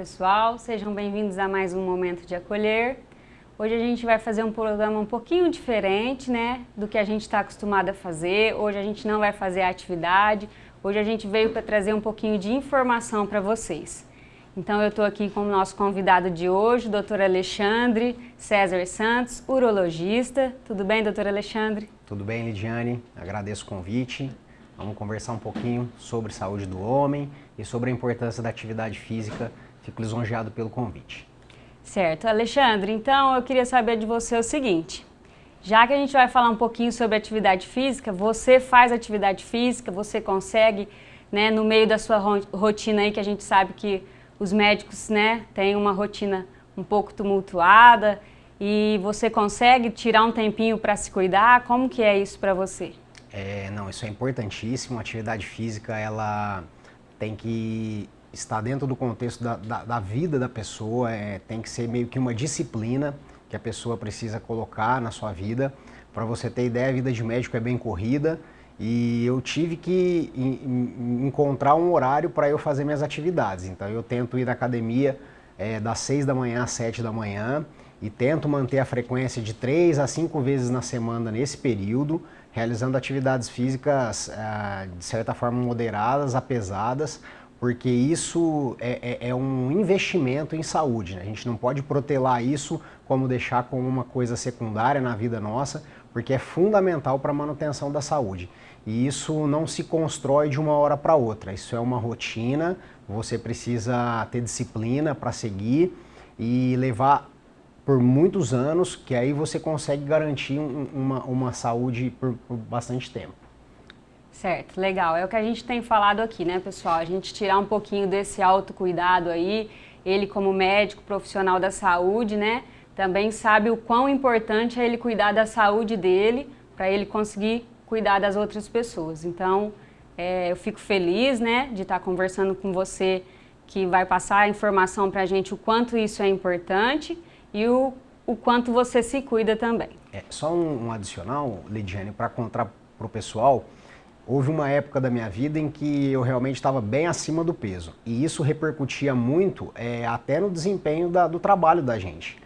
pessoal, sejam bem-vindos a mais um Momento de Acolher. Hoje a gente vai fazer um programa um pouquinho diferente, né, do que a gente está acostumado a fazer. Hoje a gente não vai fazer a atividade, hoje a gente veio para trazer um pouquinho de informação para vocês. Então eu estou aqui com o nosso convidado de hoje, o Dr. Alexandre César Santos, urologista. Tudo bem, Dr. Alexandre? Tudo bem, Lidiane, agradeço o convite. Vamos conversar um pouquinho sobre saúde do homem e sobre a importância da atividade física. Fico lisonjeado pelo convite. Certo. Alexandre, então eu queria saber de você o seguinte. Já que a gente vai falar um pouquinho sobre atividade física, você faz atividade física, você consegue, né, no meio da sua rotina aí, que a gente sabe que os médicos, né, têm uma rotina um pouco tumultuada, e você consegue tirar um tempinho para se cuidar? Como que é isso para você? Não, isso é importantíssimo. A atividade física, ela tem que estar dentro do contexto da vida da pessoa, tem que ser meio que uma disciplina que a pessoa precisa colocar na sua vida. Para você ter ideia, a vida de médico é bem corrida e eu tive que encontrar um horário para eu fazer minhas atividades. Então eu tento ir na academia das 6 da manhã às 7 da manhã e tento manter a frequência de 3 a 5 vezes na semana nesse período, realizando atividades físicas de certa forma moderadas a pesadas, porque isso é um investimento em saúde, né? A gente não pode protelar isso como deixar como uma coisa secundária na vida nossa, porque é fundamental para a manutenção da saúde. E isso não se constrói de uma hora para outra, isso é uma rotina, você precisa ter disciplina para seguir e levar por muitos anos, que aí você consegue garantir uma saúde por bastante tempo. Certo, legal. É o que a gente tem falado aqui, né, pessoal? A gente tirar um pouquinho desse autocuidado aí, ele como médico, profissional da saúde, né, também sabe o quão importante é ele cuidar da saúde dele, para ele conseguir cuidar das outras pessoas. Então, eu fico feliz, né, de estar conversando com você, que vai passar a informação para a gente o quanto isso é importante e o quanto você se cuida também. Só um adicional, Lidiane, para contar para o pessoal, houve uma época da minha vida em que eu realmente estava bem acima do peso e isso repercutia muito até no desempenho do trabalho da gente.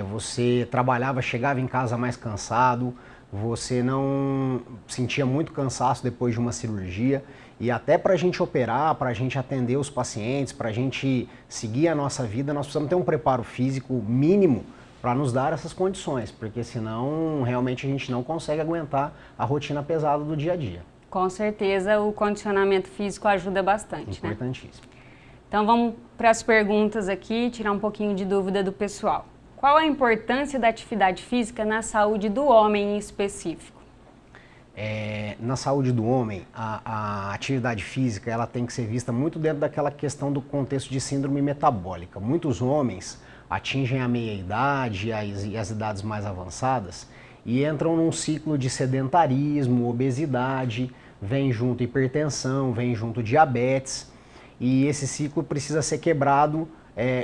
Você trabalhava, chegava em casa mais cansado, você não sentia muito cansaço depois de uma cirurgia e até para a gente operar, para a gente atender os pacientes, para a gente seguir a nossa vida, nós precisamos ter um preparo físico mínimo para nos dar essas condições, porque senão realmente a gente não consegue aguentar a rotina pesada do dia a dia. Com certeza o condicionamento físico ajuda bastante, Importantíssimo. né? Então vamos para as perguntas aqui, tirar um pouquinho de dúvida do pessoal. Qual a importância da atividade física na saúde do homem em específico? Na saúde do homem, a atividade física ela tem que ser vista muito dentro daquela questão do contexto de síndrome metabólica. Muitos homens atingem a meia-idade e as idades mais avançadas e entram num ciclo de sedentarismo, obesidade, vem junto hipertensão, vem junto diabetes e esse ciclo precisa ser quebrado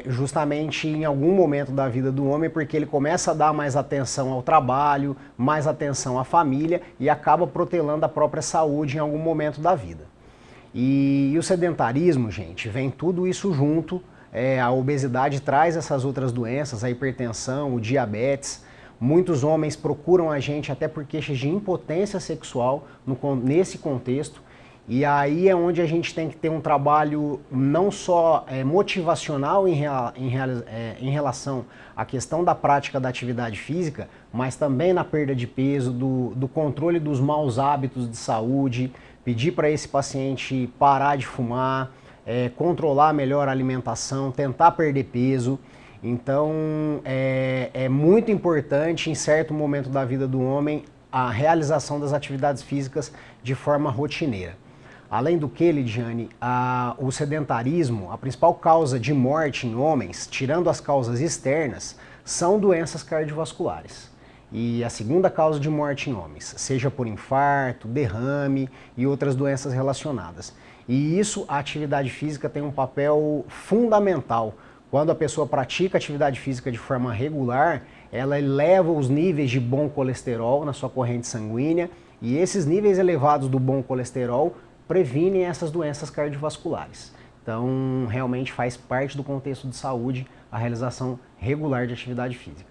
justamente em algum momento da vida do homem, porque ele começa a dar mais atenção ao trabalho, mais atenção à família e acaba protelando a própria saúde em algum momento da vida. E o sedentarismo, gente, vem tudo isso junto, a obesidade traz essas outras doenças, a hipertensão, o diabetes. Muitos homens procuram a gente até por queixas de impotência sexual nesse contexto. E aí é onde a gente tem que ter um trabalho não só motivacional em relação à questão da prática da atividade física, mas também na perda de peso, do controle dos maus hábitos de saúde, pedir para esse paciente parar de fumar, controlar melhor a alimentação, tentar perder peso. Então é muito importante em certo momento da vida do homem a realização das atividades físicas de forma rotineira. Além do que, Lidiane, o sedentarismo, a principal causa de morte em homens, tirando as causas externas, são doenças cardiovasculares. E a segunda causa de morte em homens, seja por infarto, derrame e outras doenças relacionadas. E isso, a atividade física tem um papel fundamental. Quando a pessoa pratica atividade física de forma regular, ela eleva os níveis de bom colesterol na sua corrente sanguínea e esses níveis elevados do bom colesterol previnem essas doenças cardiovasculares. Então, realmente faz parte do contexto de saúde a realização regular de atividade física.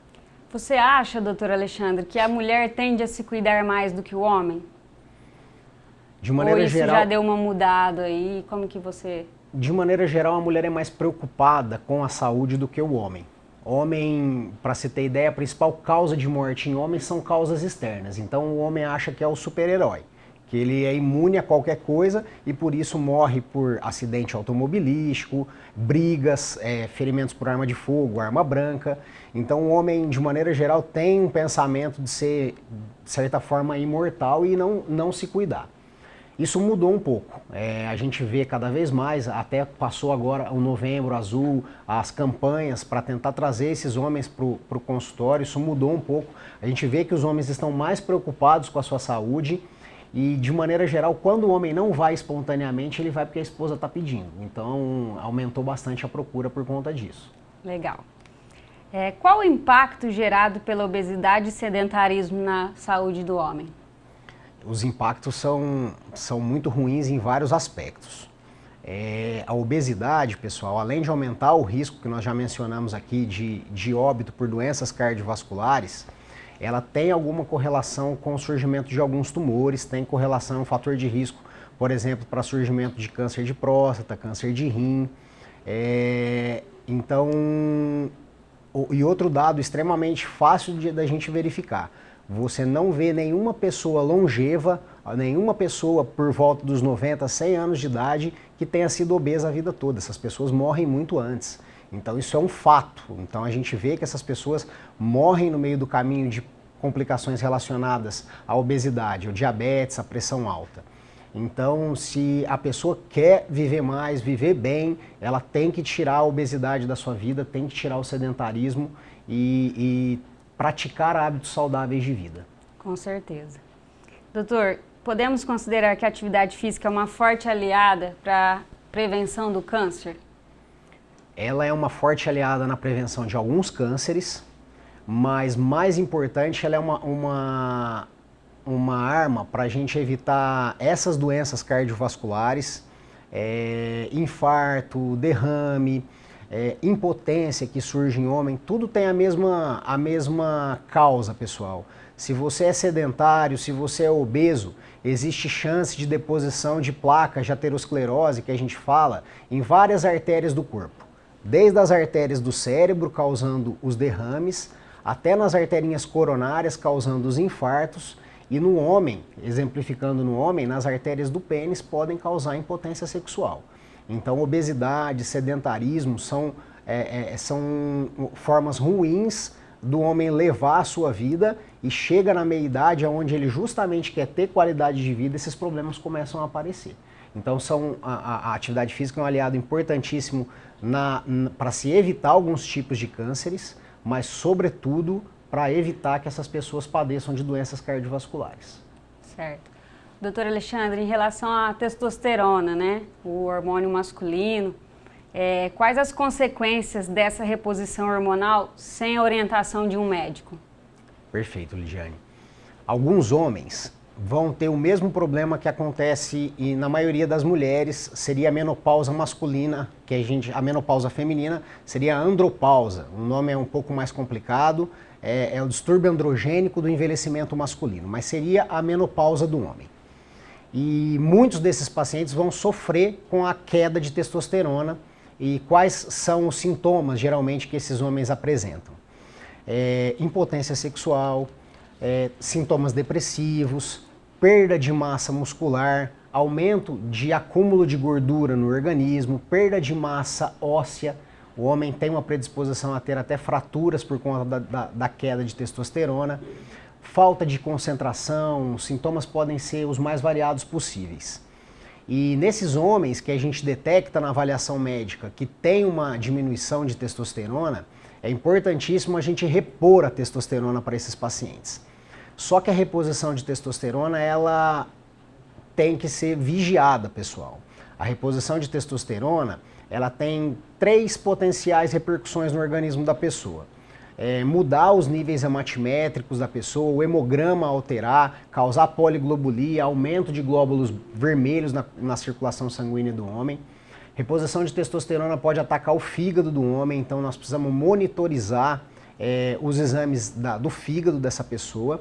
Você acha, doutor Alexandre, que a mulher tende a se cuidar mais do que o homem? De maneira Ou isso geral, já deu uma mudada aí? Como que você... de maneira geral, a mulher é mais preocupada com a saúde do que o homem. Homem, para se ter ideia, a principal causa de morte em homens são causas externas. Então o homem acha que é o super-herói, que ele é imune a qualquer coisa e por isso morre por acidente automobilístico, brigas, ferimentos por arma de fogo, arma branca. Então o homem, de maneira geral, tem um pensamento de ser, de certa forma, imortal e não se cuidar. Isso mudou um pouco, a gente vê cada vez mais, até passou agora o Novembro Azul, as campanhas para tentar trazer esses homens para o consultório, isso mudou um pouco. A gente vê que os homens estão mais preocupados com a sua saúde e, de maneira geral, quando o homem não vai espontaneamente, ele vai porque a esposa está pedindo. Então, aumentou bastante a procura por conta disso. Legal. Qual o impacto gerado pela obesidade e sedentarismo na saúde do homem? Os impactos são muito ruins em vários aspectos. A obesidade, pessoal, além de aumentar o risco que nós já mencionamos aqui de óbito por doenças cardiovasculares, ela tem alguma correlação com o surgimento de alguns tumores, tem correlação, um fator de risco, por exemplo, para surgimento de câncer de próstata, câncer de rim. E outro dado extremamente fácil da gente verificar, você não vê nenhuma pessoa longeva, nenhuma pessoa por volta dos 90, 100 anos de idade que tenha sido obesa a vida toda. Essas pessoas morrem muito antes. Então isso é um fato. Então a gente vê que essas pessoas morrem no meio do caminho de complicações relacionadas à obesidade, ao diabetes, à pressão alta. Então, se a pessoa quer viver mais, viver bem, ela tem que tirar a obesidade da sua vida, tem que tirar o sedentarismo e praticar hábitos saudáveis de vida. Com certeza. Doutor, podemos considerar que a atividade física é uma forte aliada para a prevenção do câncer? Ela é uma forte aliada na prevenção de alguns cânceres, mas mais importante, ela é uma arma para a gente evitar essas doenças cardiovasculares, infarto, derrame, impotência que surge em homem, tudo tem a mesma causa, pessoal. Se você é sedentário, se você é obeso, existe chance de deposição de placas de aterosclerose, que a gente fala, em várias artérias do corpo. Desde as artérias do cérebro, causando os derrames, até nas arterinhas coronárias, causando os infartos, e no homem, exemplificando no homem, nas artérias do pênis, podem causar impotência sexual. Então, obesidade, sedentarismo são formas ruins do homem levar a sua vida e chega na meia-idade onde ele justamente quer ter qualidade de vida, esses problemas começam a aparecer. Então, a atividade física é um aliado importantíssimo para se evitar alguns tipos de cânceres, mas, sobretudo, para evitar que essas pessoas padeçam de doenças cardiovasculares. Certo. Doutor Alexandre, em relação à testosterona, né, o hormônio masculino, quais as consequências dessa reposição hormonal sem a orientação de um médico? Perfeito, Lidiane. Alguns homens vão ter o mesmo problema que acontece na maioria das mulheres, seria a menopausa masculina, a menopausa feminina seria a andropausa. O nome é um pouco mais complicado, é o distúrbio androgênico do envelhecimento masculino, mas seria a menopausa do homem. E muitos desses pacientes vão sofrer com a queda de testosterona. E quais são os sintomas, geralmente, que esses homens apresentam? Impotência sexual, sintomas depressivos, perda de massa muscular, aumento de acúmulo de gordura no organismo, perda de massa óssea. O homem tem uma predisposição a ter até fraturas por conta da queda de testosterona. Falta de concentração, os sintomas podem ser os mais variados possíveis. E nesses homens que a gente detecta na avaliação médica que tem uma diminuição de testosterona, é importantíssimo a gente repor a testosterona para esses pacientes. Só que a reposição de testosterona, ela tem que ser vigiada, pessoal. A reposição de testosterona, ela tem 3 potenciais repercussões no organismo da pessoa. Mudar os níveis hematimétricos da pessoa, o hemograma alterar, causar poliglobulia, aumento de glóbulos vermelhos na circulação sanguínea do homem, Reposição de testosterona pode atacar o fígado do homem, então nós precisamos monitorizar os exames do fígado dessa pessoa.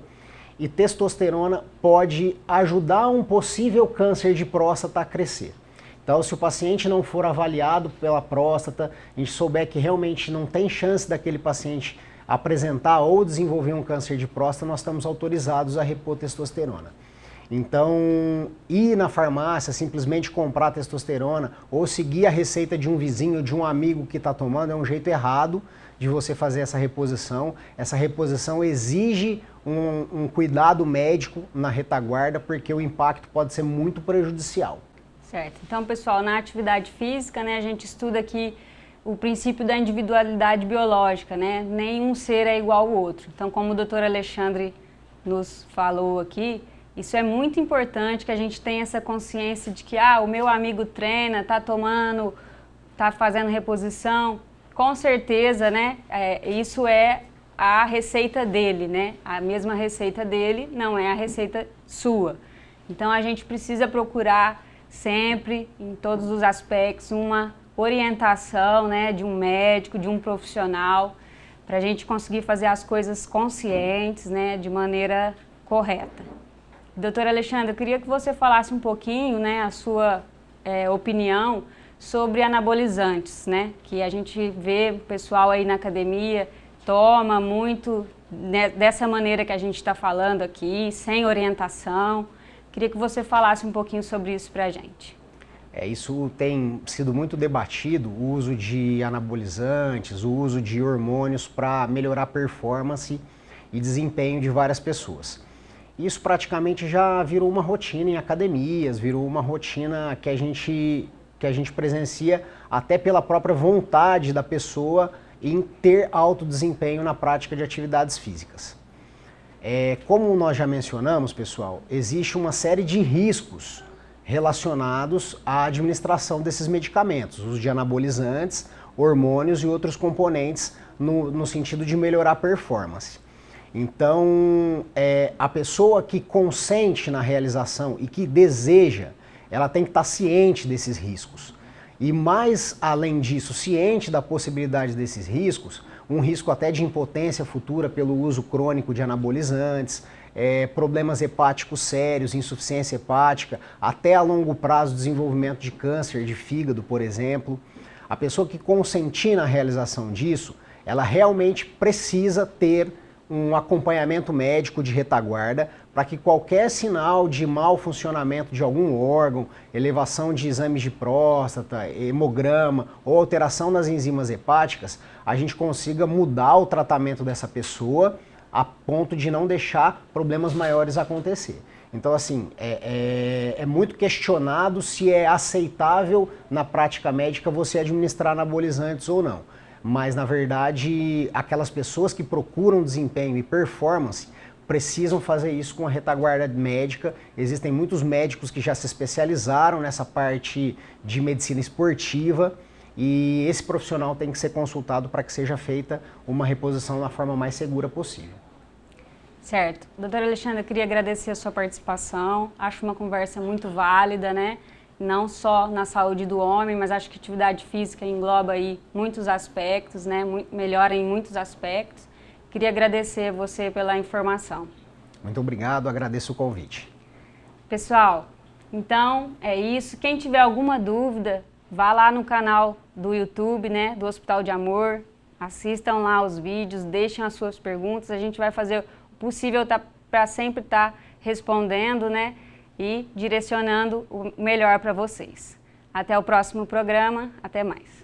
E testosterona pode ajudar um possível câncer de próstata a crescer. Então, se o paciente não for avaliado pela próstata, a gente souber que realmente não tem chance daquele paciente apresentar ou desenvolver um câncer de próstata, nós estamos autorizados a repor testosterona. Então, ir na farmácia, simplesmente comprar testosterona ou seguir a receita de um vizinho, de um amigo que está tomando, é um jeito errado de você fazer essa reposição. Essa reposição exige um cuidado médico na retaguarda, porque o impacto pode ser muito prejudicial. Certo. Então, pessoal, na atividade física, né, a gente estuda aqui o princípio da individualidade biológica, né? Nenhum ser é igual ao outro. Então, como o Dr. Alexandre nos falou aqui, isso é muito importante que a gente tenha essa consciência de que, o meu amigo treina, tá tomando, tá fazendo reposição. Com certeza, né? Isso é a receita dele, né? A mesma receita dele não é a receita sua. Então, a gente precisa procurar sempre, em todos os aspectos, uma orientação, né, de um médico, de um profissional, para a gente conseguir fazer as coisas conscientes, né, de maneira correta. Doutor Alexandre, eu queria que você falasse um pouquinho, né, a sua opinião sobre anabolizantes, né, que a gente vê o pessoal aí na academia toma muito, né, dessa maneira que a gente está falando aqui, sem orientação. Queria que você falasse um pouquinho sobre isso para a gente. Isso tem sido muito debatido, o uso de anabolizantes, o uso de hormônios para melhorar a performance e desempenho de várias pessoas. Isso praticamente já virou uma rotina em academias, virou uma rotina que a gente presencia até pela própria vontade da pessoa em ter alto desempenho na prática de atividades físicas. Como nós já mencionamos, pessoal, existe uma série de riscos relacionados à administração desses medicamentos, uso de anabolizantes, hormônios e outros componentes no sentido de melhorar a performance. Então, a pessoa que consente na realização e que deseja, ela tem que estar ciente desses riscos. E mais além disso, ciente da possibilidade desses riscos, um risco até de impotência futura pelo uso crônico de anabolizantes, problemas hepáticos sérios, insuficiência hepática, até a longo prazo desenvolvimento de câncer de fígado, por exemplo. A pessoa que consentir na realização disso, ela realmente precisa ter um acompanhamento médico de retaguarda para que qualquer sinal de mau funcionamento de algum órgão, elevação de exames de próstata, hemograma ou alteração nas enzimas hepáticas, a gente consiga mudar o tratamento dessa pessoa a ponto de não deixar problemas maiores acontecer. Então, assim, é muito questionado se é aceitável na prática médica você administrar anabolizantes ou não. Mas, na verdade, aquelas pessoas que procuram desempenho e performance precisam fazer isso com a retaguarda médica. Existem muitos médicos que já se especializaram nessa parte de medicina esportiva e esse profissional tem que ser consultado para que seja feita uma reposição da forma mais segura possível. Certo. Doutor Alexandre, eu queria agradecer a sua participação. Acho uma conversa muito válida, né? Não só na saúde do homem, mas acho que atividade física engloba aí muitos aspectos, né? Melhora em muitos aspectos. Queria agradecer você pela informação. Muito obrigado, agradeço o convite. Pessoal, então é isso. Quem tiver alguma dúvida, vá lá no canal do YouTube, né, do Hospital de Amor, assistam lá os vídeos, deixem as suas perguntas. A gente vai fazer o possível para sempre estar respondendo, né? E direcionando o melhor para vocês. Até o próximo programa, até mais.